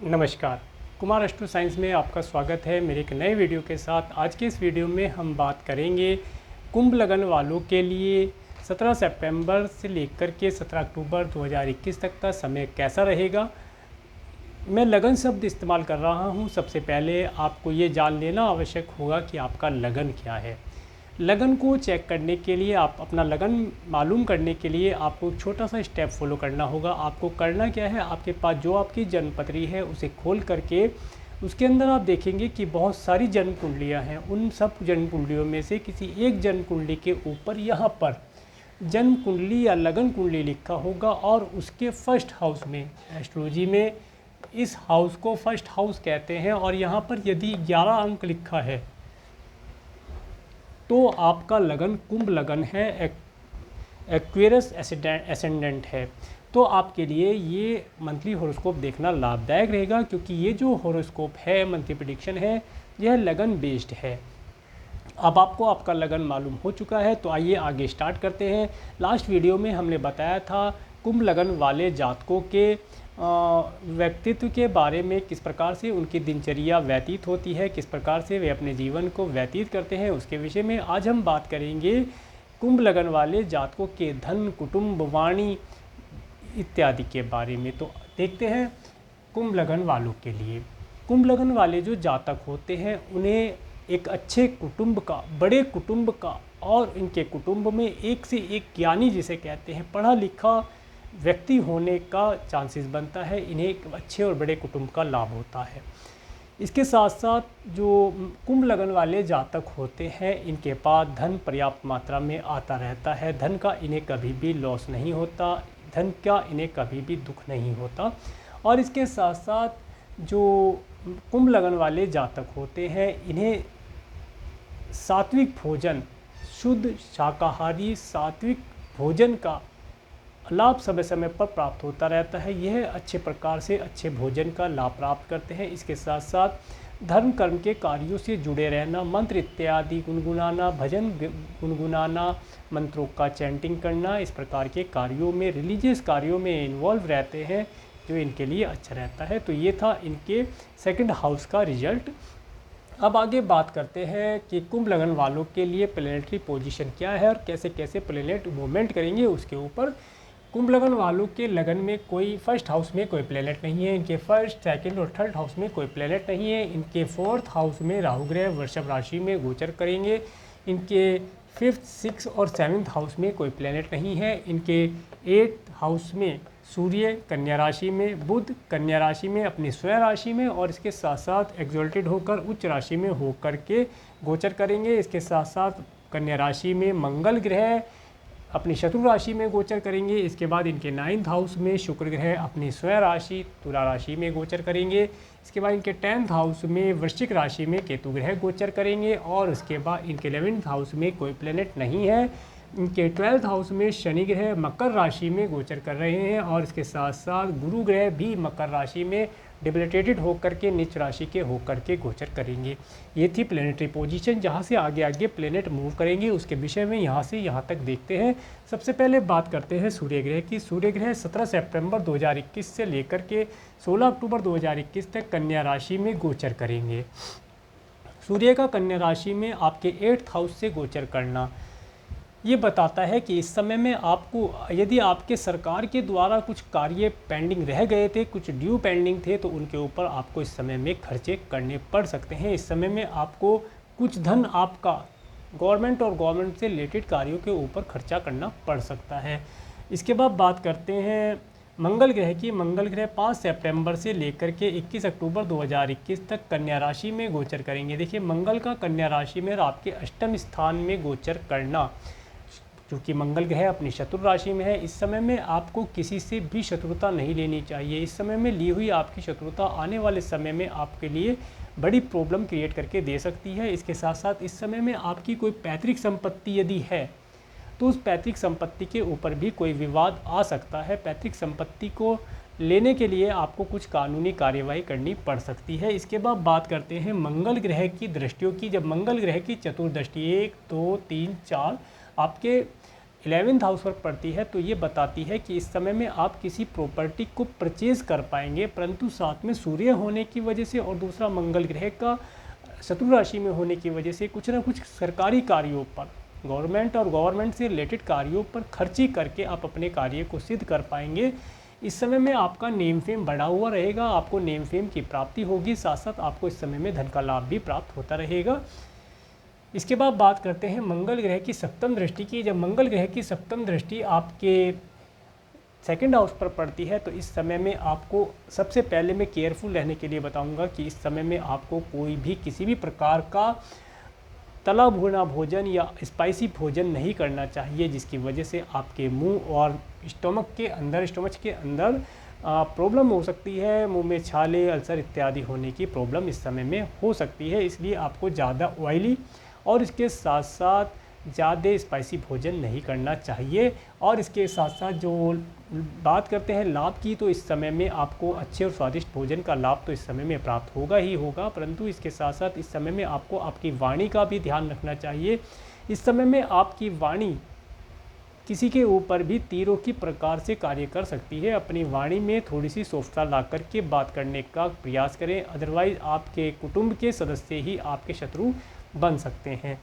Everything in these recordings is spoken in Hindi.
नमस्कार। कुमार एस्ट्रो साइंस में आपका स्वागत है मेरे एक नए वीडियो के साथ। आज के इस वीडियो में हम बात करेंगे कुंभ लगन वालों के लिए 17 सितंबर से लेकर के 17 अक्टूबर 2021 तक का समय कैसा रहेगा। मैं लगन शब्द इस्तेमाल कर रहा हूं। सबसे पहले आपको ये जान लेना आवश्यक होगा कि आपका लगन क्या है। लगन को चेक करने के लिए, आप अपना लगन मालूम करने के लिए आपको एक छोटा सा स्टेप फॉलो करना होगा। आपको करना क्या है, आपके पास जो आपकी जन्मपत्री है उसे खोल करके उसके अंदर आप देखेंगे कि बहुत सारी जन्म कुंडलियाँ हैं। उन सब जन्म कुंडलियों में से किसी एक जन्म कुंडली के ऊपर यहाँ पर जन्म कुंडली या लगन कुंडली लिखा होगा और उसके फर्स्ट हाउस में, एस्ट्रोलॉजी में इस हाउस को फर्स्ट हाउस कहते हैं, और यहाँ पर यदि 11 अंक लिखा है तो आपका लगन कुंभ लगन है, एक्वेरियस एसेंडेंट है। तो आपके लिए ये मंथली हॉरोस्कोप देखना लाभदायक रहेगा, क्योंकि ये जो हॉरोस्कोप है, मंथली प्रेडिक्शन है, यह लगन बेस्ड है। अब आपको आपका लगन मालूम हो चुका है, तो आइए आगे स्टार्ट करते हैं। लास्ट वीडियो में हमने बताया था कुंभ लगन वाले जातकों के व्यक्तित्व के बारे में, किस प्रकार से उनकी दिनचर्या व्यतीत होती है, किस प्रकार से वे अपने जीवन को व्यतीत करते हैं, उसके विषय में आज हम बात करेंगे। कुंभ लगन वाले जातकों के धन, कुटुंब, वाणी इत्यादि के बारे में। तो देखते हैं कुंभ लगन वालों के लिए। कुंभ लगन वाले जो जातक होते हैं उन्हें एक अच्छे कुटुंब का, बड़े कुटुंब का, और इनके कुटुंब में एक से एक ज्ञानी जिसे कहते हैं, पढ़ा लिखा व्यक्ति होने का चांसेस बनता है। इन्हें एक अच्छे और बड़े कुटुंब का लाभ होता है। इसके साथ साथ जो कुंभ लगन वाले जातक होते हैं, इनके पास धन पर्याप्त मात्रा में आता रहता है। धन का इन्हें कभी भी लॉस नहीं होता, धन का इन्हें कभी भी दुख नहीं होता। और इसके साथ साथ जो कुंभ लगन वाले जातक होते हैं, इन्हें सात्विक भोजन, शुद्ध शाकाहारी सात्विक भोजन का लाभ समय समय पर प्राप्त होता रहता है। यह अच्छे प्रकार से अच्छे भोजन का लाभ प्राप्त करते हैं। इसके साथ साथ धर्म कर्म के कार्यों से जुड़े रहना, मंत्र इत्यादि गुनगुनाना, भजन गुनगुनाना, मंत्रों का चैंटिंग करना, इस प्रकार के कार्यों में, रिलीजियस कार्यों में इन्वॉल्व रहते हैं, जो इनके लिए अच्छा रहता है। तो ये था इनके सेकंड हाउस का रिजल्ट। अब आगे बात करते हैं कि कुंभ लगन वालों के लिए प्लैनेटरी पोजीशन क्या है और कैसे कैसे प्लैनेट मूवमेंट करेंगे उसके ऊपर। कुंभ लगन वालों के लगन में कोई फर्स्ट हाउस में कोई प्लैनेट नहीं है, इनके फर्स्ट, सेकंड और थर्ड हाउस में कोई प्लैनेट नहीं है। इनके फोर्थ हाउस में राहु ग्रह वृषभ राशि में गोचर करेंगे। इनके फिफ्थ, सिक्स और सेवन्थ हाउस में कोई प्लैनेट नहीं है। इनके एट्थ हाउस में सूर्य कन्या राशि में, बुध कन्या राशि में अपनी स्वयं राशि में, और इसके साथ साथ एग्जॉल्टेड होकर उच्च राशि में होकर के गोचर करेंगे। इसके साथ साथ कन्या राशि में मंगल ग्रह अपनी शत्रु राशि में गोचर करेंगे। इसके बाद इनके 9th हाउस में शुक्र ग्रह अपनी स्वयं राशि तुला राशि में गोचर करेंगे। इसके बाद इनके 10th हाउस में वृश्चिक राशि में केतु ग्रह गोचर करेंगे, और उसके बाद इनके 11th हाउस में कोई प्लैनेट नहीं है। इनके 12th हाउस में शनि ग्रह मकर राशि में गोचर कर रहे हैं, और इसके साथ साथ गुरु ग्रह भी मकर राशि में डिबिलिटेटेड होकर के, नीच राशि के होकर के गोचर करेंगे। ये थी प्लैनेटरी पोजीशन। जहाँ से आगे आगे प्लैनेट मूव करेंगे उसके विषय में यहाँ से यहाँ तक देखते हैं। सबसे पहले बात करते हैं सूर्य ग्रह की। सूर्य ग्रह 17 सितंबर 2021 से लेकर के 16 अक्टूबर 2021 तक कन्या राशि में गोचर करेंगे। सूर्य का कन्या राशि में आपके 8th हाउस से गोचर करना ये बताता है कि इस समय में आपको, यदि आपके सरकार के द्वारा कुछ कार्य पेंडिंग रह गए थे, कुछ ड्यू पेंडिंग थे, तो उनके ऊपर आपको इस समय में खर्चे करने पड़ सकते हैं। इस समय में आपको कुछ धन आपका गवर्नमेंट और गवर्नमेंट से रिलेटेड कार्यों के ऊपर खर्चा करना पड़ सकता है। इसके बाद बात करते हैं मंगल ग्रह की। मंगल ग्रह 5 सितंबर से लेकर के 21 अक्टूबर 2021 तक कन्या राशि में गोचर करेंगे। देखिए, मंगल का कन्या राशि में आपके अष्टम स्थान में गोचर करना, क्योंकि मंगल ग्रह अपनी शत्रु राशि में है, इस समय में आपको किसी से भी शत्रुता नहीं लेनी चाहिए। इस समय में ली हुई आपकी शत्रुता आने वाले समय में आपके लिए बड़ी प्रॉब्लम क्रिएट करके दे सकती है। इसके साथ साथ इस समय में आपकी कोई पैतृक संपत्ति यदि है तो उस पैतृक संपत्ति के ऊपर भी कोई विवाद आ सकता है। पैतृक संपत्ति को लेने के लिए आपको कुछ कानूनी कार्यवाही करनी पड़ सकती है। इसके बाद बात करते हैं मंगल ग्रह की दृष्टियों की। जब मंगल ग्रह की चतुर्दृष्टि 1, 2, 3, 4 आपके 11th हाउस पर पड़ती है तो ये बताती है कि इस समय में आप किसी प्रॉपर्टी को परचेज कर पाएंगे, परंतु साथ में सूर्य होने की वजह से और दूसरा मंगल ग्रह का शत्रु राशि में होने की वजह से कुछ ना कुछ सरकारी कार्यों पर, गवर्नमेंट और गवर्नमेंट से रिलेटेड कार्यों पर खर्ची करके आप अपने कार्य को सिद्ध कर पाएंगे। इस समय में आपका नेम फेम बढ़ा हुआ रहेगा, आपको नेम फेम की प्राप्ति होगी, साथ साथ आपको इस समय में धन का लाभ भी प्राप्त होता रहेगा। इसके बाद बात करते हैं मंगल ग्रह की सप्तम दृष्टि की। जब मंगल ग्रह की सप्तम दृष्टि आपके सेकंड हाउस पर पड़ती है तो इस समय में आपको सबसे पहले मैं केयरफुल रहने के लिए बताऊंगा कि इस समय में आपको कोई भी किसी भी प्रकार का तला भुना भोजन या स्पाइसी भोजन नहीं करना चाहिए, जिसकी वजह से आपके मुंह और स्टमक के अंदर प्रॉब्लम हो सकती है। मुंह में छाले, अल्सर इत्यादि होने की प्रॉब्लम इस समय में हो सकती है। इसलिए आपको ज़्यादा ऑयली और इसके साथ साथ ज़्यादा स्पाइसी भोजन नहीं करना चाहिए। और इसके साथ साथ जो बात करते हैं लाभ की, तो इस समय में आपको अच्छे और स्वादिष्ट भोजन का लाभ तो इस समय में प्राप्त होगा ही होगा, परंतु इसके साथ साथ इस समय में आपको आपकी वाणी का भी ध्यान रखना चाहिए। इस समय में आपकी वाणी किसी के ऊपर भी तीरों की प्रकार से कार्य कर सकती है। अपनी वाणी में थोड़ी सी सॉफ्टता ला करके बात करने का प्रयास करें, अदरवाइज़ आपके कुटुंब के सदस्य ही आपके शत्रु बन सकते हैं।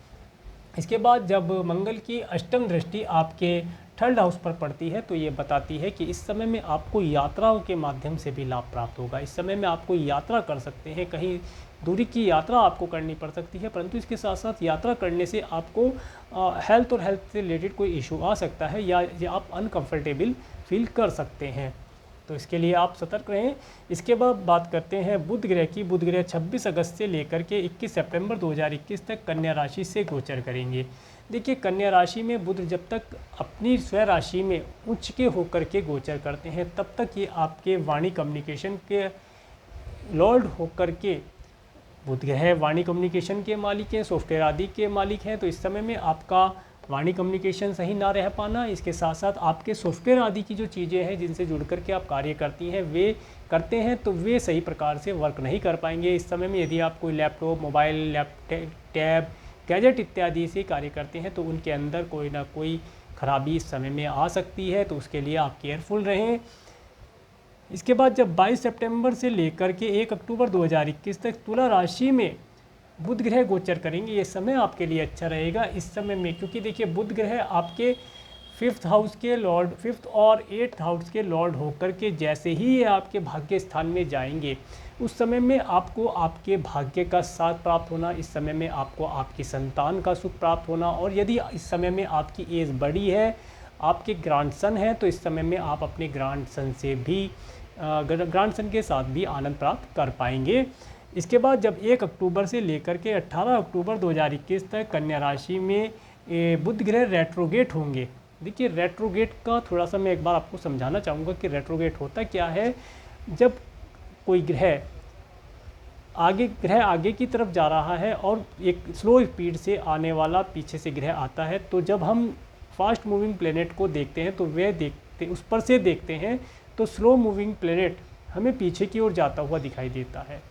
इसके बाद जब मंगल की अष्टम दृष्टि आपके थर्ड हाउस पर पड़ती है तो ये बताती है कि इस समय में आपको यात्राओं के माध्यम से भी लाभ प्राप्त होगा। इस समय में आपको यात्रा कर सकते हैं, कहीं दूरी की यात्रा आपको करनी पड़ सकती है, परंतु इसके साथ साथ यात्रा करने से आपको हेल्थ से रिलेटेड कोई इशू आ सकता है या आप अनकंफर्टेबल फील कर सकते हैं, तो इसके लिए आप सतर्क रहें। इसके बाद बात करते हैं बुध ग्रह की। बुध ग्रह 26 अगस्त से लेकर के 21 सितंबर 2021 तक कन्या राशि से गोचर करेंगे। देखिए, कन्या राशि में बुध जब तक अपनी स्वयं राशि में उच्च के होकर के गोचर करते हैं तब तक ये आपके वाणी कम्युनिकेशन के लॉर्ड होकर के, बुध ग्रह वाणी कम्युनिकेशन के मालिक हैं, सॉफ्टवेयर आदि के मालिक हैं, तो इस समय में आपका वाणी कम्युनिकेशन सही ना रह पाना, इसके साथ साथ आपके सॉफ्टवेयर आदि की जो चीज़ें हैं जिनसे जुड़ करके आप कार्य करती हैं वे करते हैं तो वे सही प्रकार से वर्क नहीं कर पाएंगे। इस समय में यदि आप कोई लैपटॉप, मोबाइल, टैब, गैजेट इत्यादि से कार्य करते हैं तो उनके अंदर कोई ना कोई खराबी इस समय में आ सकती है, तो उसके लिए आप केयरफुल रहें। इसके बाद जब 22 सितंबर से लेकर के 1 अक्टूबर 2021 तक तुला राशि में बुध ग्रह गोचर करेंगे, ये समय आपके लिए अच्छा रहेगा। इस समय में क्योंकि देखिए बुध ग्रह आपके 5th हाउस के लॉर्ड, 5th और 8th हाउस के लॉर्ड होकर के जैसे ही ये आपके भाग्य स्थान में जाएंगे उस समय में आपको आपके भाग्य का साथ प्राप्त होना, इस समय में आपको आपकी संतान का सुख प्राप्त होना, और यदि इस समय में आपकी एज बड़ी है, आपके ग्रैंडसन है, तो इस समय में आप अपने ग्रैंडसन के साथ भी आनंद प्राप्त कर पाएंगे। इसके बाद जब 1 अक्टूबर से लेकर के 18 अक्टूबर 2021 तक कन्या राशि में बुध ग्रह रेट्रोगेट होंगे। देखिए, रेट्रोगेट का थोड़ा सा मैं एक बार आपको समझाना चाहूँगा कि रेट्रोगेट होता क्या है। जब कोई ग्रह आगे की तरफ जा रहा है और एक स्लो स्पीड से आने वाला पीछे से ग्रह आता है, तो जब हम फास्ट मूविंग प्लेनेट को देखते हैं तो उस पर से देखते हैं तो स्लो मूविंग प्लेनेट हमें पीछे की ओर जाता हुआ दिखाई देता है।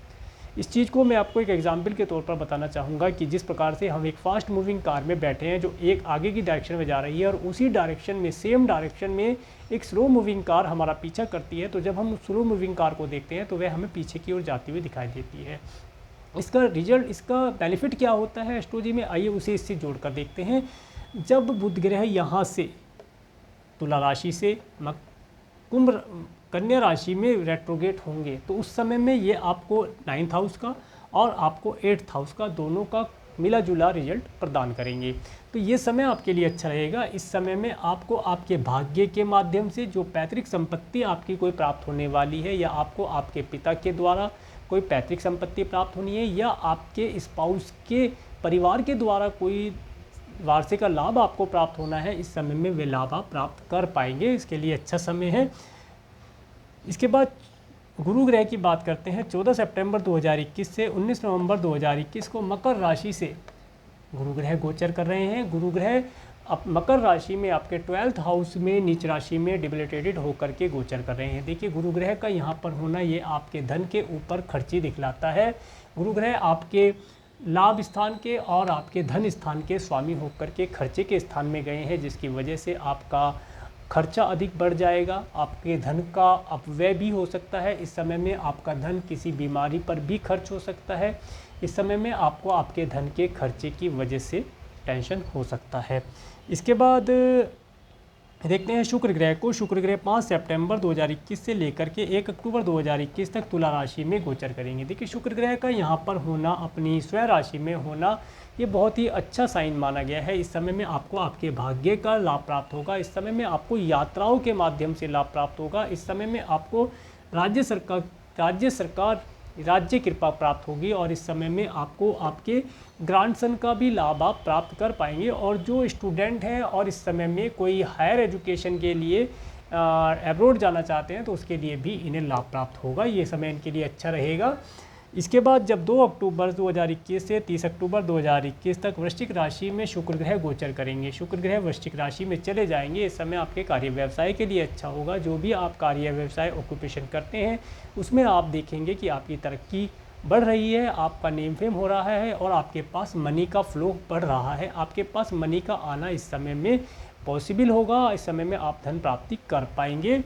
इस चीज़ को मैं आपको एक एग्जाम्पल के तौर पर बताना चाहूँगा कि जिस प्रकार से हम एक फास्ट मूविंग कार में बैठे हैं जो एक आगे की डायरेक्शन में जा रही है और उसी डायरेक्शन में, सेम डायरेक्शन में एक स्लो मूविंग कार हमारा पीछा करती है, तो जब हम स्लो मूविंग कार को देखते हैं तो वह हमें पीछे की ओर जाती हुई दिखाई देती है। इसका बेनिफिट क्या होता है एस्ट्रोलॉजी में, आइए उसे इससे जोड़ कर देखते हैं। जब बुध ग्रह यहाँ से तुला राशि से कन्या राशि में रेट्रोगेट होंगे तो उस समय में ये आपको 9th हाउस का और आपको 8th हाउस का दोनों का मिला जुला रिजल्ट प्रदान करेंगे। तो ये समय आपके लिए अच्छा रहेगा। इस समय में आपको आपके भाग्य के माध्यम से जो पैतृक संपत्ति आपकी कोई प्राप्त होने वाली है, या आपको आपके पिता के द्वारा कोई पैतृक संपत्ति प्राप्त होनी है, या आपके स्पाउस के परिवार के द्वारा कोई वार्षिक लाभ आपको प्राप्त होना है, इस समय में वे लाभ आप प्राप्त कर पाएंगे। इसके लिए अच्छा समय है। इसके बाद गुरु ग्रह की बात करते हैं। 14 सितंबर 2021 से 19 नवंबर 2021 को मकर राशि से गुरु ग्रह गोचर कर रहे हैं। गुरु ग्रह अब मकर राशि में आपके 12th हाउस में नीच राशि में डिबिलिटेटेड होकर के गोचर कर रहे हैं। देखिए, गुरु ग्रह का यहाँ पर होना ये आपके धन के ऊपर खर्ची दिखलाता है। गुरु ग्रह आपके लाभ स्थान के और आपके धन स्थान के स्वामी होकर के खर्चे के स्थान में गए हैं, जिसकी वजह से आपका खर्चा अधिक बढ़ जाएगा, आपके धन का अपव्यय भी हो सकता है। इस समय में आपका धन किसी बीमारी पर भी खर्च हो सकता है। इस समय में आपको आपके धन के खर्चे की वजह से टेंशन हो सकता है। इसके बाद देखते हैं शुक्र ग्रह को। शुक्र ग्रह 5 सितंबर 2021 से लेकर के 1 अक्टूबर 2021 तक तुला राशि में गोचर करेंगे। देखिए शुक्र ग्रह का यहाँ पर होना, अपनी स्वयं राशि में होना, ये बहुत ही अच्छा साइन माना गया है। इस समय में आपको आपके भाग्य का लाभ प्राप्त होगा। इस समय में आपको यात्राओं के माध्यम से लाभ प्राप्त होगा। इस समय में आपको राज्य कृपा प्राप्त होगी और इस समय में आपको आपके ग्रांडसन का भी लाभ आप प्राप्त कर पाएंगे। और जो स्टूडेंट हैं और इस समय में कोई हायर एजुकेशन के लिए अब्रॉड जाना चाहते हैं तो उसके लिए भी इन्हें लाभ प्राप्त होगा। ये समय इनके लिए अच्छा रहेगा। इसके बाद जब 2 अक्टूबर 2021 से 30 अक्टूबर 2021 तक वृश्चिक राशि में शुक्र ग्रह गोचर करेंगे। शुक्र ग्रह वृश्चिक राशि में चले जाएंगे। इस समय आपके कार्य व्यवसाय के लिए अच्छा होगा। जो भी आप कार्य व्यवसाय ऑक्यूपेशन करते हैं उसमें आप देखेंगे कि आपकी तरक्की बढ़ रही है, आपका नेम फेम हो रहा है और आपके पास मनी का फ्लो बढ़ रहा है। आपके पास मनी का आना इस समय में पॉसिबल होगा। इस समय में आप धन प्राप्ति कर पाएंगे।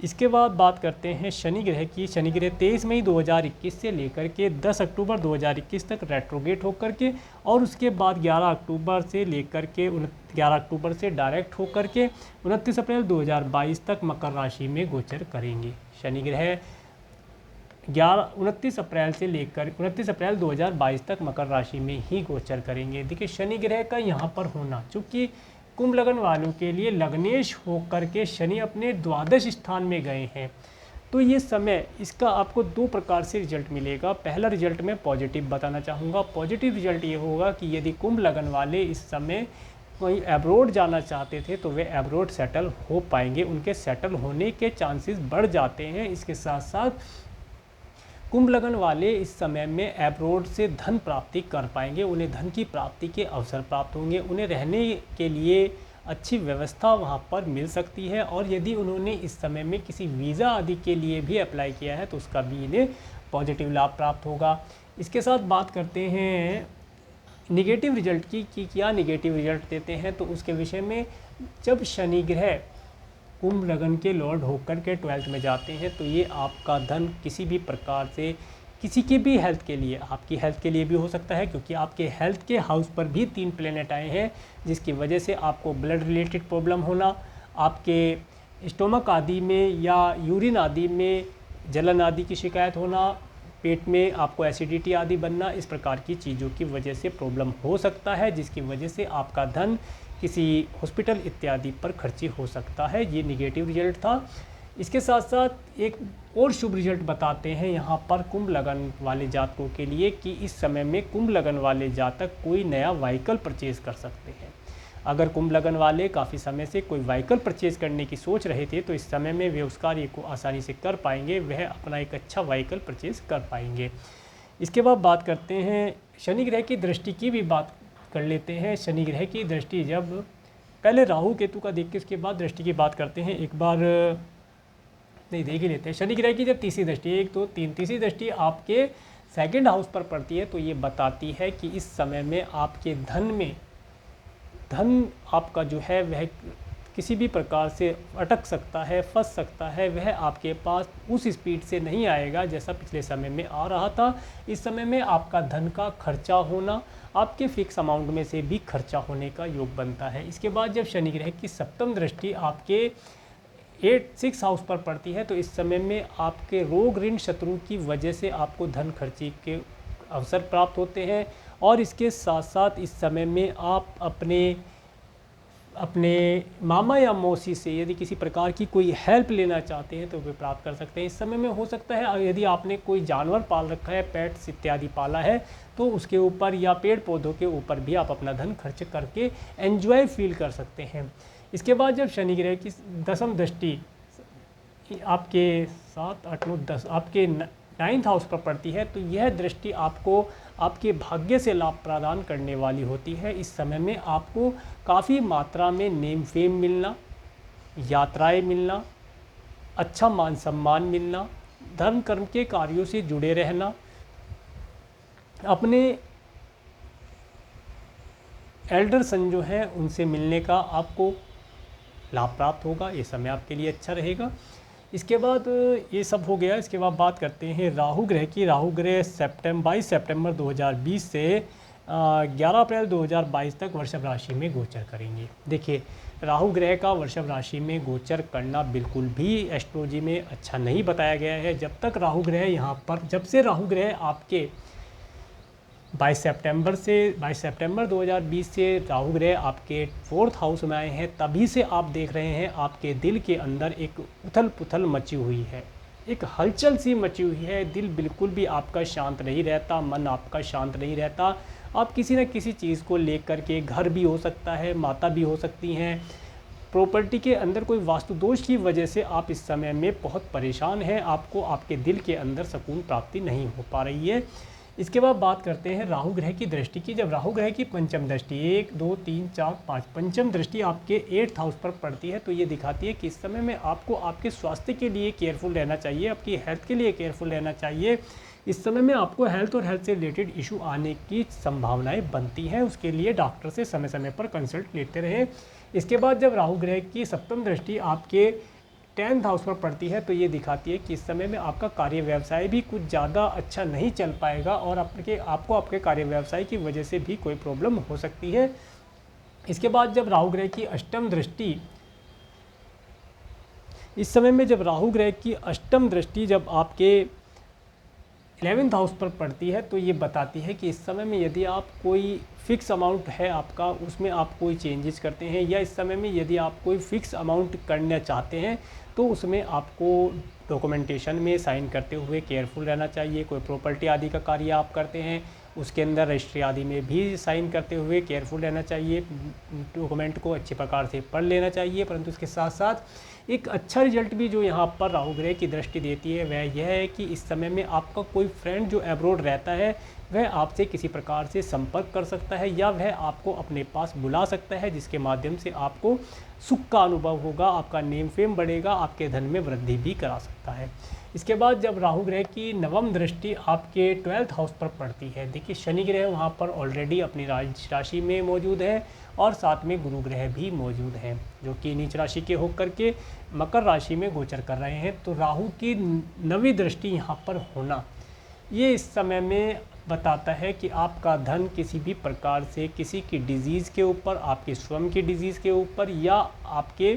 इसके बाद बात करते हैं शनि ग्रह की। शनि ग्रह 23 मई 2021 से लेकर के 10 अक्टूबर 2021 तक रेट्रोगेट होकर के और उसके बाद 11 अक्टूबर से लेकर के 11 अक्टूबर से डायरेक्ट होकर के 29 अप्रैल 2022 तक मकर राशि में गोचर करेंगे। शनि ग्रह 29 अप्रैल से लेकर 29 अप्रैल 2022 तक मकर राशि में ही गोचर करेंगे। देखिए शनि ग्रह का यहाँ पर होना, चूँकि कुंभ लगन वालों के लिए लग्नेश होकर के शनि अपने द्वादश स्थान में गए हैं, तो ये समय इसका आपको 2 प्रकार से रिजल्ट मिलेगा। पहला रिजल्ट मैं पॉजिटिव बताना चाहूँगा। पॉजिटिव रिजल्ट ये होगा कि यदि कुंभ लगन वाले इस समय कोई अब्रॉड जाना चाहते थे तो वे अब्रॉड सेटल हो पाएंगे, उनके सेटल होने के चांसेस बढ़ जाते हैं। इसके साथ साथ कुंभ लगन वाले इस समय में अब्रॉड से धन प्राप्ति कर पाएंगे, उन्हें धन की प्राप्ति के अवसर प्राप्त होंगे, उन्हें रहने के लिए अच्छी व्यवस्था वहां पर मिल सकती है। और यदि उन्होंने इस समय में किसी वीज़ा आदि के लिए भी अप्लाई किया है तो उसका भी इन्हें पॉजिटिव लाभ प्राप्त होगा। इसके साथ बात करते हैं निगेटिव रिजल्ट की कि क्या निगेटिव रिजल्ट देते हैं, तो उसके विषय में जब शनि ग्रह कुंभ लगन के लॉर्ड होकर के 12th में जाते हैं तो ये आपका धन किसी भी प्रकार से किसी की भी हेल्थ के लिए, आपकी हेल्थ के लिए भी हो सकता है, क्योंकि आपके हेल्थ के हाउस पर भी 3 प्लेनेट आए हैं, जिसकी वजह से आपको ब्लड रिलेटेड प्रॉब्लम होना, आपके स्टोमक आदि में या यूरिन आदि में जलन आदि की शिकायत होना, पेट में आपको एसिडिटी आदि बनना, इस प्रकार की चीज़ों की वजह से प्रॉब्लम हो सकता है, जिसकी वजह से आपका धन किसी हॉस्पिटल इत्यादि पर खर्ची हो सकता है। ये निगेटिव रिजल्ट था। इसके साथ साथ एक और शुभ रिजल्ट बताते हैं यहाँ पर कुंभ लगन वाले जातकों के लिए कि इस समय में कुंभ लगन वाले जातक कोई नया व्हीकल परचेज़ कर सकते हैं। अगर कुंभ लगन वाले काफ़ी समय से कोई व्हीकल परचेज़ करने की सोच रहे थे तो इस समय में वे उस कार्य को आसानी से कर पाएंगे, वह अपना एक अच्छा व्हीकल परचेज़ कर पाएंगे। इसके बाद बात करते हैं शनि ग्रह की दृष्टि की भी बात कर लेते हैं। शनि ग्रह की दृष्टि, जब पहले राहु केतु का देख के उसके बाद दृष्टि की बात करते हैं। एक बार नहीं देख ही लेते हैं। शनि ग्रह की जब तीसरी दृष्टि, 1 2 3 तीसरी दृष्टि आपके 2nd हाउस पर पड़ती है तो ये बताती है कि इस समय में आपके धन आपका जो है वह किसी भी प्रकार से अटक सकता है, फंस सकता है, वह आपके पास उस स्पीड से नहीं आएगा जैसा पिछले समय में आ रहा था। इस समय में आपका धन का खर्चा होना, आपके फिक्स अमाउंट में से भी खर्चा होने का योग बनता है। इसके बाद जब शनि ग्रह की 7वीं दृष्टि आपके 6 हाउस पर पड़ती है तो इस समय में आपके रोग ऋण शत्रु की वजह से आपको धन खर्ची के अवसर प्राप्त होते हैं। और इसके साथ साथ इस समय में आप अपने मामा या मौसी से यदि किसी प्रकार की कोई हेल्प लेना चाहते हैं तो वे प्राप्त कर सकते हैं। इस समय में हो सकता है यदि आपने कोई जानवर पाल रखा है, पेट्स इत्यादि पाला है, तो उसके ऊपर या पेड़ पौधों के ऊपर भी आप अपना धन खर्च करके एंजॉय फील कर सकते हैं। इसके बाद जब शनि ग्रह की 10वीं दृष्टि आपके 7 8 9 10 आपके 9th हाउस पर पड़ती है तो यह दृष्टि आपको आपके भाग्य से लाभ प्रदान करने वाली होती है। इस समय में आपको काफ़ी मात्रा में नेम फेम मिलना, यात्राएं मिलना, अच्छा मान सम्मान मिलना, धर्म कर्म के कार्यों से जुड़े रहना, अपने एल्डर सन जो हैं उनसे मिलने का आपको लाभ प्राप्त होगा, ये समय आपके लिए अच्छा रहेगा। इसके बाद ये सब हो गया। इसके बाद बात करते हैं राहु ग्रह की। राहु ग्रह 22 सितंबर 2020 से 11 अप्रैल 2022 तक वृषभ राशि में गोचर करेंगे। देखिए, राहु ग्रह का वृषभ राशि में गोचर करना बिल्कुल भी एस्ट्रोलॉजी में अच्छा नहीं बताया गया है। जब तक राहु ग्रह यहाँ पर, जब से राहु ग्रह आपके 22 सितंबर 2020 से राहु ग्रह आपके 4th हाउस में आए हैं, तभी से आप देख रहे हैं आपके दिल के अंदर एक उथल पुथल मची हुई है, एक हलचल सी मची हुई है। दिल बिल्कुल भी आपका शांत नहीं रहता, मन आपका शांत नहीं रहता। आप किसी न किसी चीज़ को लेकर के, घर भी हो सकता है, माता भी हो सकती हैं, प्रॉपर्टी के अंदर कोई वास्तु दोष की वजह से आप इस समय में बहुत परेशान हैं। आपको आपके दिल के अंदर सुकून प्राप्ति नहीं हो पा रही है। इसके बाद बात करते हैं राहु ग्रह की दृष्टि की। जब राहु ग्रह की पंचम दृष्टि 1, 2, 3, 4, 5 पंचम दृष्टि आपके 8th हाउस पर पड़ती है, तो ये दिखाती है कि इस समय में आपको आपके स्वास्थ्य के लिए केयरफुल रहना चाहिए, आपकी हेल्थ के लिए केयरफुल रहना चाहिए। इस समय में आपको हेल्थ और हेल्थ से रिलेटेड इशू आने की संभावनाएं बनती हैं। उसके लिए डॉक्टर से समय समय पर कंसल्ट लेते रहें। इसके बाद जब राहु ग्रह की सप्तम दृष्टि आपके 10th हाउस पर पड़ती है, तो ये दिखाती है कि इस समय में आपका कार्य व्यवसाय भी कुछ ज़्यादा अच्छा नहीं चल पाएगा और आपको आपके कार्य व्यवसाय की वजह से भी कोई प्रॉब्लम हो सकती है। इसके बाद जब राहु ग्रह की अष्टम दृष्टि, इस समय में जब राहु ग्रह की अष्टम दृष्टि जब आपके 11th हाउस पर पड़ती है, तो ये बताती है कि इस समय में यदि आप कोई फ़िक्स अमाउंट है आपका, उसमें आप कोई चेंजेस करते हैं, या इस समय में यदि आप कोई फ़िक्स अमाउंट करना चाहते हैं, तो उसमें आपको डॉक्यूमेंटेशन में साइन करते हुए केयरफुल रहना चाहिए। कोई प्रॉपर्टी आदि का कार्य आप करते हैं, उसके अंदर रजिस्ट्री आदि में भी साइन करते हुए केयरफुल रहना चाहिए। डॉक्यूमेंट को अच्छे प्रकार से पढ़ लेना चाहिए। परंतु इसके साथ साथ एक अच्छा रिजल्ट भी जो यहाँ पर राहु ग्रह की दृष्टि देती है वह यह है कि इस समय में आपका कोई फ्रेंड जो अब्रॉड रहता है वह आपसे किसी प्रकार से संपर्क कर सकता है, या वह आपको अपने पास बुला सकता है, जिसके माध्यम से आपको सुख का अनुभव होगा, आपका नेम फेम बढ़ेगा, आपके धन में वृद्धि भी करा सकता है। इसके बाद जब राहु ग्रह की नवम दृष्टि आपके 12th हाउस पर पड़ती है, देखिए शनि ग्रह वहाँ पर ऑलरेडी अपनी राशि में मौजूद है और साथ में गुरु ग्रह भी मौजूद हैं, जो कि नीच राशि के होकर के मकर राशि में गोचर कर रहे हैं। तो राहु की नवी दृष्टि यहाँ पर होना, ये इस समय में बताता है कि आपका धन किसी भी प्रकार से किसी की डिजीज़ के ऊपर, आपके स्वयं की डिजीज़ के ऊपर, या आपके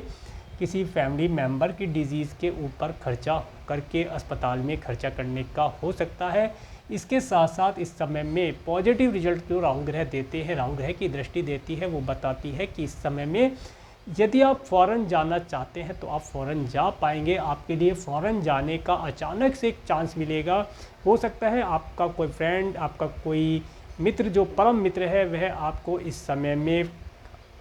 किसी फैमिली मेंबर की डिजीज़ के ऊपर खर्चा करके अस्पताल में खर्चा करने का हो सकता है। इसके साथ साथ इस समय में पॉजिटिव रिजल्ट जो राहु ग्रह देते हैं, राहु ग्रह की दृष्टि देती है, वो बताती है कि इस समय में यदि आप फ़ॉरेन जाना चाहते हैं तो आप फ़ॉरेन जा पाएंगे। आपके लिए फ़ॉरेन जाने का अचानक से एक चांस मिलेगा। हो सकता है आपका कोई फ्रेंड, आपका कोई मित्र जो परम मित्र है, वह आपको इस समय में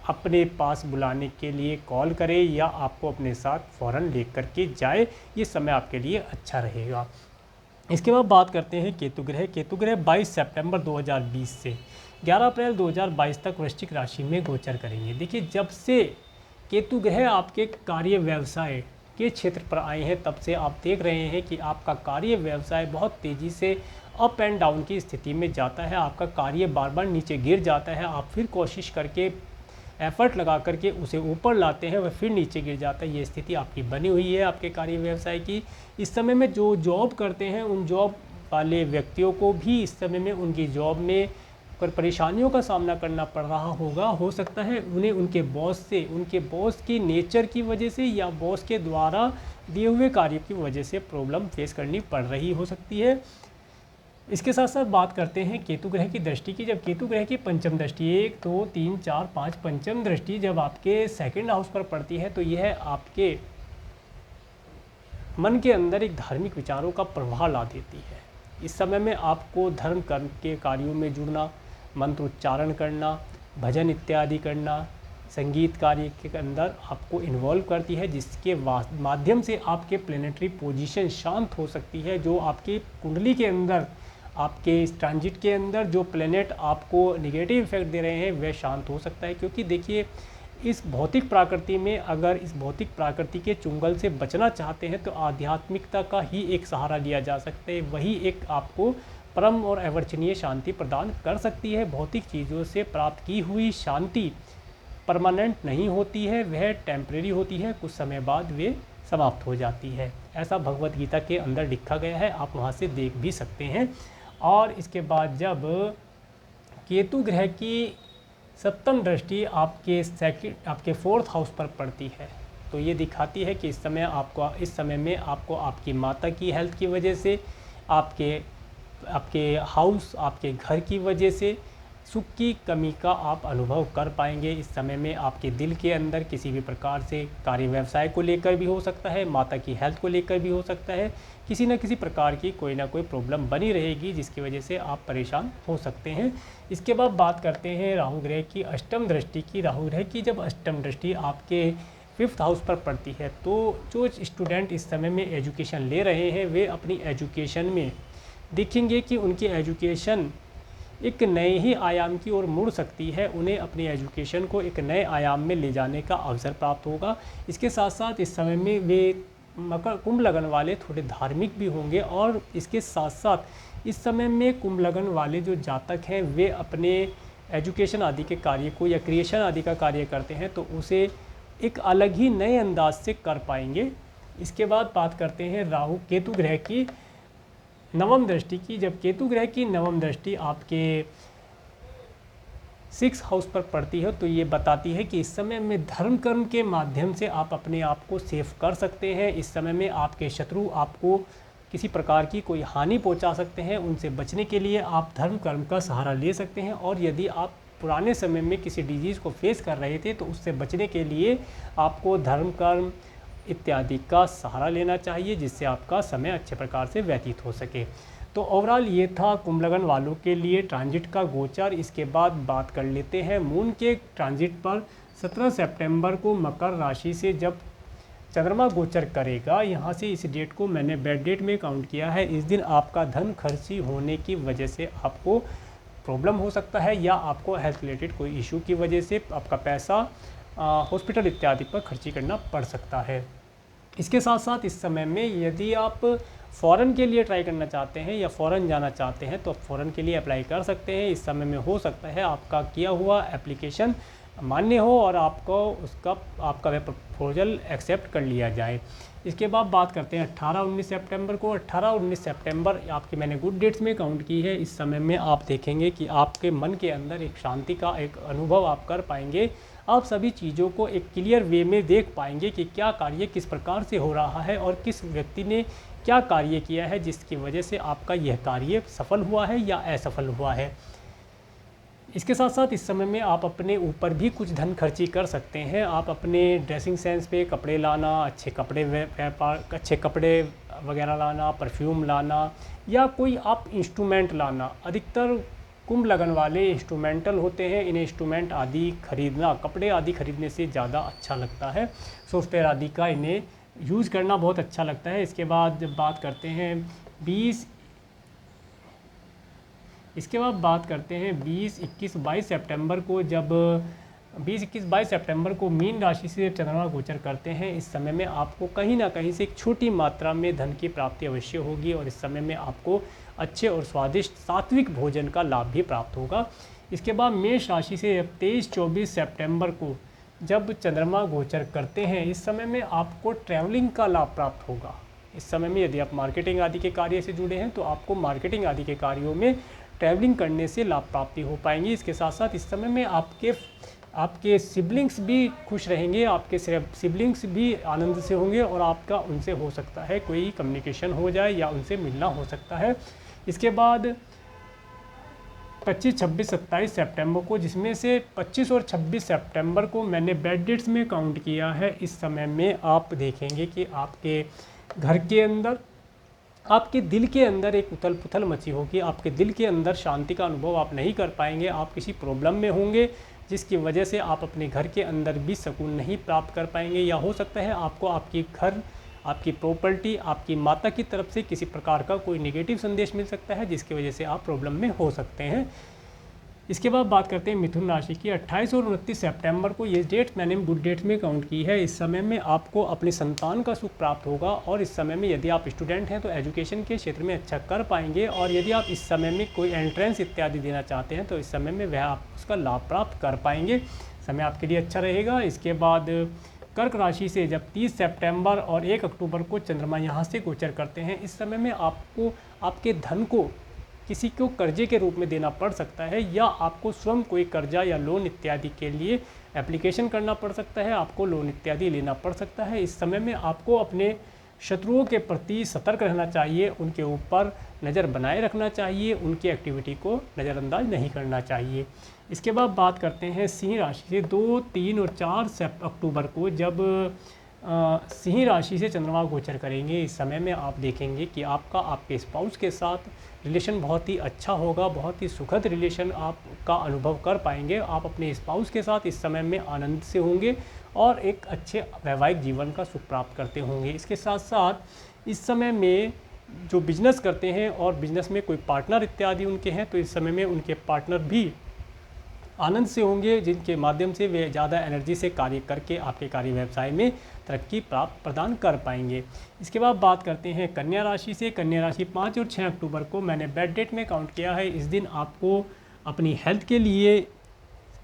अपने पास बुलाने के लिए कॉल करे या आपको अपने साथ फ़ॉरेन लेकर के जाए। ये समय आपके लिए अच्छा रहेगा। इसके बाद बात करते हैं केतु ग्रह। केतु ग्रह 22 सितंबर 2020 से 11 अप्रैल 2022 तक वृश्चिक राशि में गोचर करेंगे। देखिए, जब से केतु ग्रह आपके कार्य व्यवसाय के क्षेत्र पर आए हैं, तब से आप देख रहे हैं कि आपका कार्य व्यवसाय बहुत तेज़ी से अप एंड डाउन की स्थिति में जाता है। आपका कार्य बार बार नीचे गिर जाता है, आप फिर कोशिश करके एफर्ट लगा करके उसे ऊपर लाते हैं, वह फिर नीचे गिर जाता है। ये स्थिति आपकी बनी हुई है आपके कार्य व्यवसाय की। इस समय में जो जॉब करते हैं, उन जॉब वाले व्यक्तियों को भी इस समय में उनकी जॉब में पर परेशानियों का सामना करना पड़ रहा होगा। हो सकता है उन्हें उनके बॉस से, उनके बॉस की नेचर की वजह से या बॉस के द्वारा दिए हुए कार्य की वजह से प्रॉब्लम फेस करनी पड़ रही हो सकती है। इसके साथ साथ बात करते हैं केतु ग्रह की दृष्टि की। जब केतु ग्रह की पंचम दृष्टि 1, 2, 3, 4, 5 पंचम दृष्टि जब आपके 2nd हाउस पर पड़ती है, तो यह आपके मन के अंदर एक धार्मिक विचारों का प्रवाह ला देती है। इस समय में आपको धर्म कर्म के कार्यों में जुड़ना, मंत्र उच्चारण करना, भजन इत्यादि करना, संगीत कार्य के अंदर आपको इन्वॉल्व करती है, जिसके माध्यम से आपके प्लेनेटरी पोजीशन शांत हो सकती है। जो आपकी कुंडली के अंदर, आपके इस ट्रांजिट के अंदर जो प्लेनेट आपको निगेटिव इफेक्ट दे रहे हैं, वह शांत हो सकता है। क्योंकि देखिए, इस भौतिक प्रकृति में अगर इस भौतिक प्रकृति के चुंगल से बचना चाहते हैं तो आध्यात्मिकता का ही एक सहारा लिया जा सकता है। वही एक आपको परम और अवर्चनीय शांति प्रदान कर सकती है। भौतिक चीज़ों से प्राप्त की हुई शांति परमानेंट नहीं होती है, वह टेम्परेरी होती है, कुछ समय बाद वे समाप्त हो जाती है। ऐसा भगवत गीता के अंदर लिखा गया है, आप वहाँ से देख भी सकते हैं। और इसके बाद जब केतु ग्रह की सप्तम दृष्टि आपके 4th हाउस पर पड़ती है तो ये दिखाती है कि इस समय में आपको आपकी माता की हेल्थ की वजह से, आपके हाउस, आपके घर की वजह से सुख की कमी का आप अनुभव कर पाएंगे। इस समय में आपके दिल के अंदर किसी भी प्रकार से कार्य व्यवसाय को लेकर भी हो सकता है, माता की हेल्थ को लेकर भी हो सकता है, किसी न किसी प्रकार की कोई ना कोई प्रॉब्लम बनी रहेगी जिसकी वजह से आप परेशान हो सकते हैं। इसके बाद बात करते हैं राहु ग्रह की अष्टम दृष्टि की। राहु ग्रह की जब अष्टम दृष्टि आपके 5th हाउस पर पड़ती है तो जो स्टूडेंट इस समय में एजुकेशन ले रहे हैं वे अपनी एजुकेशन में देखेंगे कि उनकी एजुकेशन एक नए ही आयाम की ओर मुड़ सकती है। उन्हें अपनी एजुकेशन को एक नए आयाम में ले जाने का अवसर प्राप्त होगा। इसके साथ साथ इस समय में वे कुंभ लगन वाले थोड़े धार्मिक भी होंगे और इसके साथ साथ इस समय में कुंभ लगन वाले जो जातक हैं वे अपने एजुकेशन आदि के कार्य को या क्रिएशन आदि का कार्य करते हैं तो उसे एक अलग ही नए अंदाज से कर पाएंगे। इसके बाद बात करते हैं राहु केतु ग्रह की नवम दृष्टि की। जब केतु ग्रह की नवम दृष्टि आपके 6th हाउस पर पड़ती है तो ये बताती है कि इस समय में धर्म कर्म के माध्यम से आप अपने आप को सेफ कर सकते हैं। इस समय में आपके शत्रु आपको किसी प्रकार की कोई हानि पहुंचा सकते हैं, उनसे बचने के लिए आप धर्म कर्म का सहारा ले सकते हैं। और यदि आप पुराने समय में किसी डिजीज़ को फेस कर रहे थे तो उससे बचने के लिए आपको धर्म कर्म इत्यादि का सहारा लेना चाहिए जिससे आपका समय अच्छे प्रकार से व्यतीत हो सके। तो ओवरऑल ये था कुंभ लगन वालों के लिए ट्रांजिट का गोचर। इसके बाद बात कर लेते हैं मून के ट्रांजिट पर। 17 सितंबर को मकर राशि से जब चंद्रमा गोचर करेगा, यहाँ से इस डेट को मैंने बैड डेट में काउंट किया है। इस दिन आपका धन खर्ची होने की वजह से आपको प्रॉब्लम हो सकता है या आपको हेल्थ रिलेटेड कोई इशू की वजह से आपका पैसा हॉस्पिटल इत्यादि पर खर्ची करना पड़ सकता है। इसके साथ साथ इस समय में यदि आप फ़ॉरेन के लिए ट्राई करना चाहते हैं या फ़ॉरेन जाना चाहते हैं तो आप फ़ॉरेन के लिए अप्लाई कर सकते हैं। इस समय में हो सकता है आपका किया हुआ एप्लीकेशन मान्य हो और आपका वह प्रपोजल एक्सेप्ट कर लिया जाए। इसके बाद बात करते हैं 18-19 सितंबर को। 18-19 सितंबर आपकी मैंने गुड डेट्स में काउंट की है। इस समय में आप देखेंगे कि आपके मन के अंदर एक शांति का एक अनुभव आप कर पाएंगे। आप सभी चीज़ों को एक क्लियर वे में देख पाएंगे कि क्या कार्य किस प्रकार से हो रहा है और किस व्यक्ति ने क्या कार्य किया है जिसकी वजह से आपका यह कार्य सफल हुआ है या असफल हुआ है। इसके साथ साथ इस समय में आप अपने ऊपर भी कुछ धन खर्ची कर सकते हैं। आप अपने ड्रेसिंग सेंस पे कपड़े लाना, अच्छे कपड़े वगैरह लाना, परफ्यूम लाना या कोई आप इंस्ट्रूमेंट लाना। अधिकतर कुंभ लगन वाले इंस्ट्रूमेंटल होते हैं, इन्हें इंस्ट्रूमेंट आदि खरीदना कपड़े आदि खरीदने से ज़्यादा अच्छा लगता है। सॉफ्टवेयर आदि का इन्हें यूज़ करना बहुत अच्छा लगता है। इसके बाद जब बात करते हैं 20, 21, 22 सितंबर को। जब 20, 21, 22 सितंबर को मीन राशि से चंद्रमा गोचर करते हैं, इस समय में आपको कहीं ना कहीं से एक छोटी मात्रा में धन की प्राप्ति अवश्य होगी और इस समय में आपको अच्छे और स्वादिष्ट सात्विक भोजन का लाभ भी प्राप्त होगा। इसके बाद मेष राशि से 23-24 सितंबर को जब चंद्रमा गोचर करते हैं, इस समय में आपको ट्रैवलिंग का लाभ प्राप्त होगा। इस समय में यदि आप मार्केटिंग आदि के कार्य से जुड़े हैं तो आपको मार्केटिंग आदि के कार्यों में ट्रैवलिंग करने से लाभ प्राप्ति हो पाएंगी। इसके साथ साथ इस समय में आपके सिबलिंग्स भी खुश रहेंगे, आपके सिबलिंग्स भी आनंद से होंगे और आपका उनसे हो सकता है कोई कम्युनिकेशन हो जाए या उनसे मिलना हो सकता है। इसके बाद 25, 26, 27 सितंबर को, जिसमें से 25 और 26 सितंबर को मैंने बैड डेट्स में काउंट किया है। इस समय में आप देखेंगे कि आपके घर के अंदर, आपके दिल के अंदर एक उथल पुथल मची होगी। आपके दिल के अंदर शांति का अनुभव आप नहीं कर पाएंगे। आप किसी प्रॉब्लम में होंगे जिसकी वजह से आप अपने घर के अंदर भी सुकून नहीं प्राप्त कर पाएंगे या हो सकता है आपको आपकी घर, आपकी प्रॉपर्टी, आपकी माता की तरफ से किसी प्रकार का कोई नेगेटिव संदेश मिल सकता है जिसकी वजह से आप प्रॉब्लम में हो सकते हैं। इसके बाद बात करते हैं मिथुन राशि की। 28 और 29 सितंबर को ये डेट मैंने गुड डेट में काउंट की है। इस समय में आपको अपनी संतान का सुख प्राप्त होगा और इस समय में यदि आप स्टूडेंट हैं तो एजुकेशन के क्षेत्र में अच्छा कर पाएंगे, और यदि आप इस समय में कोई एंट्रेंस इत्यादि देना चाहते हैं तो इस समय में वह आप उसका लाभ प्राप्त कर पाएंगे। समय आपके लिए अच्छा रहेगा। इसके बाद कर्क राशि से जब 30 सितंबर और 1 अक्टूबर को चंद्रमा यहाँ से गोचर करते हैं, इस समय में आपको आपके धन को किसी को कर्जे के रूप में देना पड़ सकता है, या आपको स्वयं कोई कर्जा या लोन इत्यादि के लिए एप्लीकेशन करना पड़ सकता है, आपको लोन इत्यादि लेना पड़ सकता है। इस समय में आपको अपने शत्रुओं के प्रति सतर्क रहना चाहिए, उनके ऊपर नज़र बनाए रखना चाहिए, उनकी एक्टिविटी को नज़रअंदाज नहीं करना चाहिए। इसके बाद बात करते हैं सिंह राशि से। 2, 3 और 4 अक्टूबर को जब सिंह राशि से चंद्रमा गोचर करेंगे, इस समय में आप देखेंगे कि आपका आपके स्पाउस के साथ रिलेशन बहुत ही अच्छा होगा, बहुत ही सुखद रिलेशन आपका अनुभव कर पाएंगे। आप अपने स्पाउस के साथ इस समय में आनंद से होंगे और एक अच्छे वैवाहिक जीवन का सुख प्राप्त करते होंगे। इसके साथ साथ इस समय में जो बिजनेस करते हैं और बिजनेस में कोई पार्टनर इत्यादि उनके हैं, तो इस समय में उनके पार्टनर भी आनंद से होंगे, जिनके माध्यम से वे ज़्यादा एनर्जी से कार्य करके आपके कार्य व्यवसाय में तरक्की प्राप्त प्रदान कर पाएंगे। इसके बाद बात करते हैं कन्या राशि से। कन्या राशि 5 और 6 अक्टूबर को मैंने बैड डेट में काउंट किया है। इस दिन आपको अपनी हेल्थ के लिए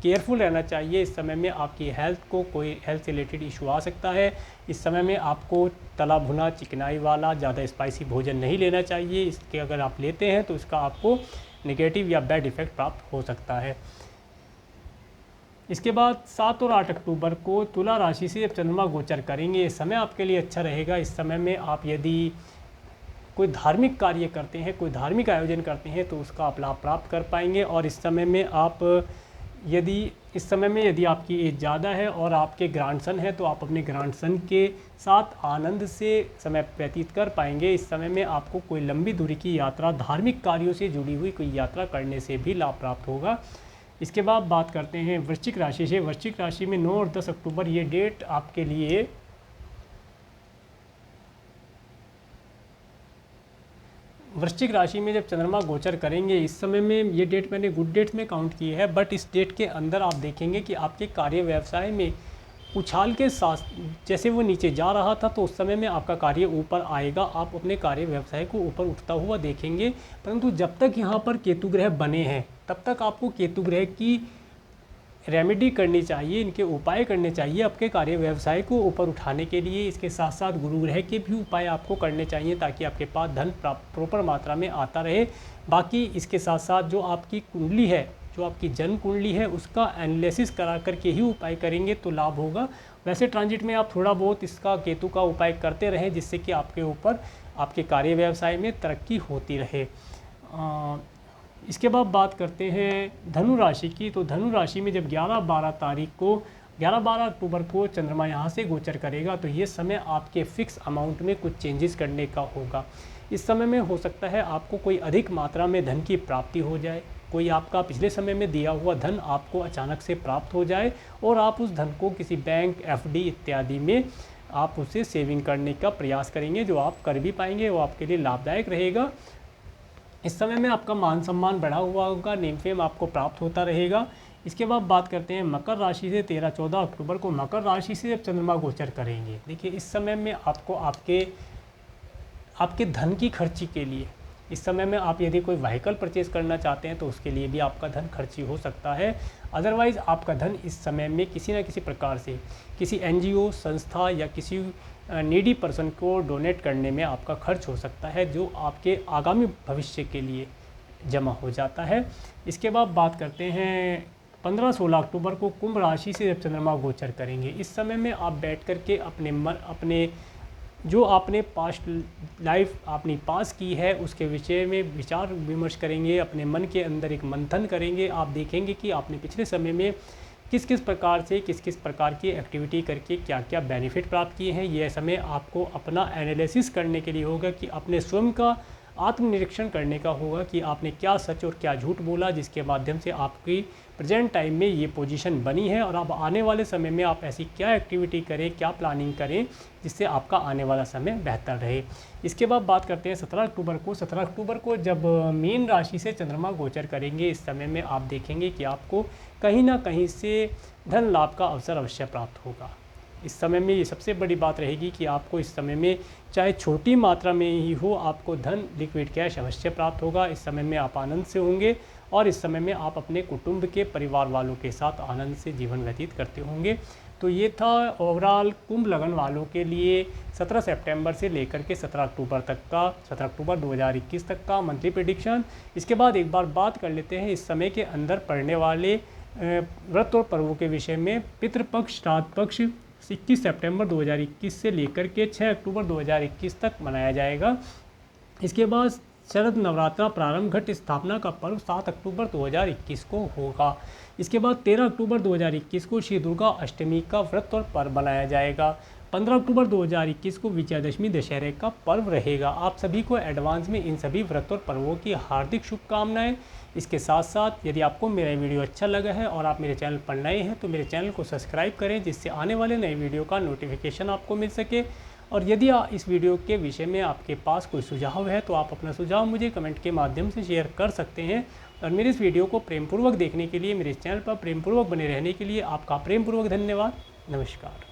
केयरफुल रहना चाहिए। इस समय में आपकी हेल्थ को कोई हेल्थ से रिलेटेड इशू आ सकता है। इस समय में आपको तला भुना चिकनाई वाला ज़्यादा स्पाइसी भोजन नहीं लेना चाहिए। इसके अगर आप लेते हैं तो इसका आपको नेगेटिव या बैड इफेक्ट प्राप्त हो सकता है। इसके बाद 7 और 8 अक्टूबर को तुला राशि से जब चंद्रमा गोचर करेंगे, समय आपके लिए अच्छा रहेगा। इस समय में आप यदि कोई धार्मिक कार्य करते हैं, कोई धार्मिक आयोजन करते हैं तो उसका आप लाभ प्राप्त कर पाएंगे। और इस समय में यदि आपकी एज ज़्यादा है और आपके ग्रैंडसन है तो आप अपने ग्रैंडसन के साथ आनंद से समय व्यतीत कर पाएंगे। इस समय में आपको कोई लंबी दूरी की यात्रा, धार्मिक कार्यों से जुड़ी हुई कोई यात्रा करने से भी लाभ प्राप्त होगा। इसके बाद बात करते हैं वृश्चिक राशि से। वृश्चिक राशि में 9 और 10 अक्टूबर ये डेट आपके लिए वृश्चिक राशि में जब चंद्रमा गोचर करेंगे, इस समय में ये डेट मैंने गुड डेट में काउंट की है, बट इस डेट के अंदर आप देखेंगे कि आपके कार्य व्यवसाय में उछाल के साथ जैसे वो नीचे जा रहा था तो उस समय में आपका कार्य ऊपर आएगा, आप अपने कार्य व्यवसाय को ऊपर उठता हुआ देखेंगे। परंतु जब तक यहाँ पर केतु ग्रह बने हैं तब तक आपको केतु ग्रह की रेमेडी करनी चाहिए, इनके उपाय करने चाहिए आपके कार्य व्यवसाय को ऊपर उठाने के लिए। इसके साथ साथ गुरु ग्रह के भी उपाय आपको करने चाहिए ताकि आपके पास धन प्रॉपर मात्रा में आता रहे। बाकी इसके साथ साथ जो आपकी कुंडली है, जो आपकी जन्म कुंडली है, उसका एनालिसिस करा करके ही उपाय करेंगे तो लाभ होगा। वैसे ट्रांजिट में आप थोड़ा बहुत इसका केतु का उपाय करते रहें जिससे कि आपके ऊपर आपके कार्य व्यवसाय में तरक्की होती रहे। इसके बाद बात करते हैं धनु राशि की। तो धनु राशि में जब 11-12 अक्टूबर को चंद्रमा यहाँ से गोचर करेगा तो ये समय आपके फिक्स अमाउंट में कुछ चेंजेस करने का होगा। इस समय में हो सकता है आपको कोई अधिक मात्रा में धन की प्राप्ति हो जाए, कोई आपका पिछले समय में दिया हुआ धन आपको अचानक से प्राप्त हो जाए और आप उस धन को किसी बैंक, एफडी इत्यादि में आप उसे सेविंग करने का प्रयास करेंगे, जो आप कर भी पाएंगे, वो आपके लिए लाभदायक रहेगा। इस समय में आपका मान सम्मान बढ़ा हुआ होगा, नेम फेम आपको प्राप्त होता रहेगा। इसके बाद बात करते हैं मकर राशि से। 13-14 अक्टूबर को मकर राशि से जब चंद्रमा गोचर करेंगे, देखिए इस समय में आपको आपके धन की खर्ची के लिए, इस समय में आप यदि कोई व्हीकल परचेज़ करना चाहते हैं तो उसके लिए भी आपका धन खर्ची हो सकता है। अदरवाइज़ आपका धन इस समय में किसी न किसी प्रकार से किसी एनजीओ, संस्था या किसी नीडी पर्सन को डोनेट करने में आपका खर्च हो सकता है, जो आपके आगामी भविष्य के लिए जमा हो जाता है। इसके बाद बात करते हैं 15-16 अक्टूबर को कुंभ राशि से जब चंद्रमा गोचर करेंगे, इस समय में आप बैठ कर के अपने जो आपने पास्ट लाइफ आपने पास की है उसके विषय में विचार विमर्श करेंगे, अपने मन के अंदर एक मंथन करेंगे। आप देखेंगे कि आपने पिछले समय में किस किस प्रकार की एक्टिविटी करके क्या क्या बेनिफिट प्राप्त किए हैं। यह समय आपको अपना एनालिसिस करने के लिए होगा कि अपने स्वयं का आत्मनिरीक्षण करने का होगा कि आपने क्या सच और क्या झूठ बोला, जिसके माध्यम से आपकी प्रेजेंट टाइम में ये पोजीशन बनी है। और अब आने वाले समय में आप ऐसी क्या एक्टिविटी करें, क्या प्लानिंग करें जिससे आपका आने वाला समय बेहतर रहे। इसके बाद बात करते हैं 17 अक्टूबर को। 17 अक्टूबर को जब मीन राशि से चंद्रमा गोचर करेंगे, इस समय में आप देखेंगे कि आपको कहीं ना कहीं से धन लाभ का अवसर अवश्य प्राप्त होगा। इस समय में ये सबसे बड़ी बात रहेगी कि आपको इस समय में चाहे छोटी मात्रा में ही हो, आपको धन लिक्विड कैश अवश्य प्राप्त होगा। इस समय में आप आनंद से होंगे और इस समय में आप अपने कुटुंब के परिवार वालों के साथ आनंद से जीवन व्यतीत करते होंगे। तो ये था ओवरऑल कुंभ लगन वालों के लिए 17 सितंबर से लेकर के 17 अक्टूबर तक का, 17 अक्टूबर 2021 तक का मंथली प्रेडिक्शन। इसके बाद एक बार बात कर लेते हैं इस समय के अंदर पड़ने वाले व्रत और पर्वों के विषय में। पितृपक्ष श्राद्ध पक्ष 21 सितंबर 2021 से लेकर के 6 अक्टूबर 2021 तक मनाया जाएगा। इसके बाद शरद नवरात्रा प्रारंभ घट स्थापना का पर्व 7 अक्टूबर 2021 को होगा। इसके बाद 13 अक्टूबर 2021 को श्री दुर्गा अष्टमी का व्रत और पर्व मनाया जाएगा। 15 अक्टूबर 2021 को विजयादशमी दशहरे का पर्व रहेगा। आप सभी को एडवांस में इन सभी व्रत और पर्वों की हार्दिक शुभकामनाएं। इसके साथ साथ यदि आपको मेरा वीडियो अच्छा लगा है और आप मेरे चैनल पर नए हैं तो मेरे चैनल को सब्सक्राइब करें, जिससे आने वाले नए वीडियो का नोटिफिकेशन आपको मिल सके। और यदि इस वीडियो के विषय में आपके पास कोई सुझाव है तो आप अपना सुझाव मुझे कमेंट के माध्यम से शेयर कर सकते हैं। और मेरे इस वीडियो को प्रेमपूर्वक देखने के लिए, मेरे चैनल पर प्रेमपूर्वक बने रहने के लिए आपका प्रेमपूर्वक धन्यवाद। नमस्कार।